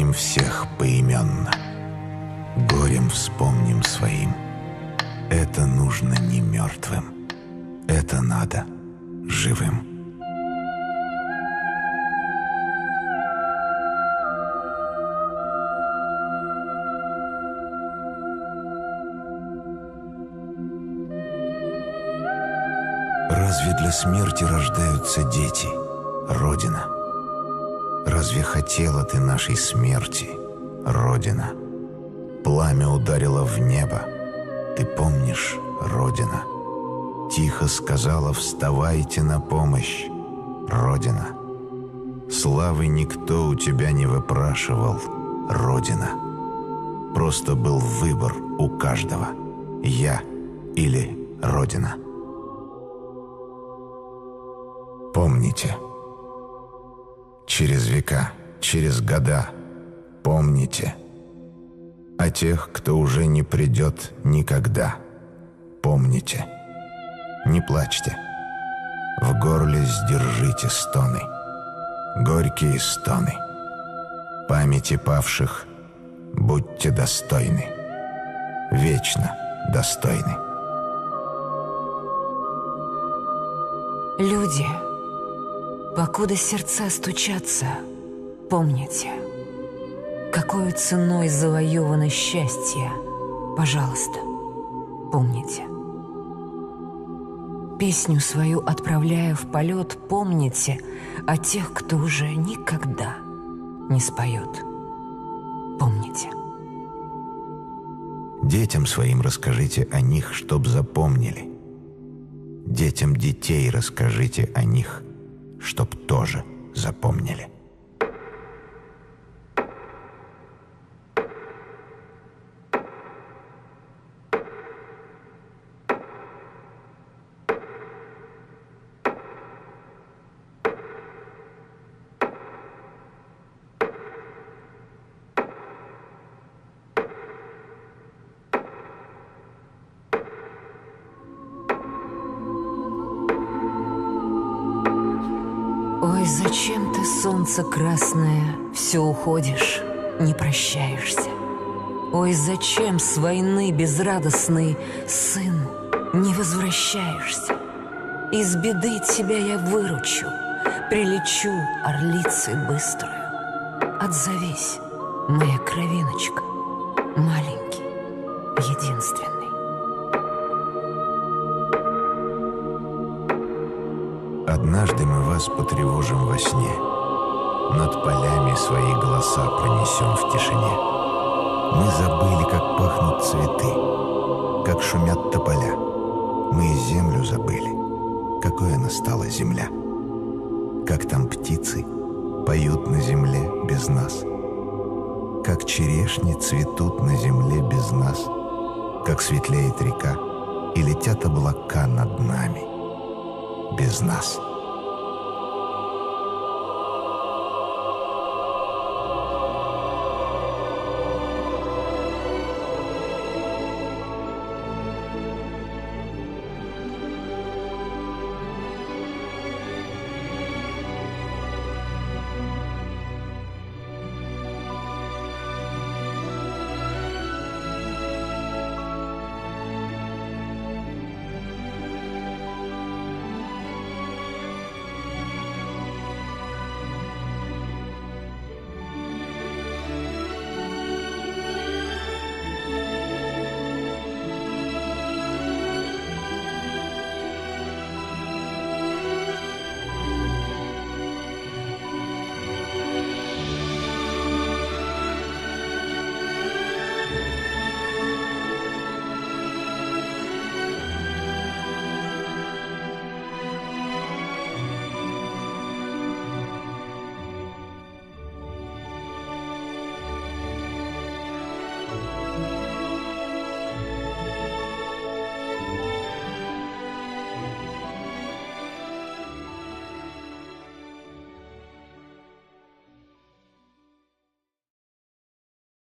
встретим всех поименно, горем вспомним своим. Это нужно не мертвым, это надо живым. Разве для смерти рождаются дети, Родина? Разве хотела ты нашей смерти, Родина? Пламя ударило в небо, ты помнишь, Родина? Тихо сказала: вставайте на помощь, Родина. Славы никто у тебя не выпрашивал, Родина. Просто был выбор у каждого: я или Родина. Помните, через века, через года, помните о тех, кто уже не придет никогда. Помните, не плачьте, в горле сдержите стоны, горькие стоны. Памяти павших будьте достойны, вечно достойны. Люди, покуда сердца стучатся, помните, какой ценой завоевано счастье, пожалуйста, помните. Песню свою отправляя в полет, помните о тех, кто уже никогда не споет. Помните. Детям своим расскажите о них, чтоб запомнили. Детям детей расскажите о них, чтоб тоже запомнили. Ой, зачем ты, солнце красное, все уходишь, не прощаешься? Ой, зачем с войны безрадостный, сын, не возвращаешься? Из беды тебя я выручу, прилечу орлицей быструю. Отзовись, моя кровиночка, маленький, единственный. Однажды мы вас потревожим во сне, над полями свои голоса пронесем в тишине. Мы забыли, как пахнут цветы, как шумят тополя. Мы и землю забыли, какой она стала земля. Как там птицы поют на земле без нас, как черешни цветут на земле без нас, как светлеет река и летят облака над нами без нас.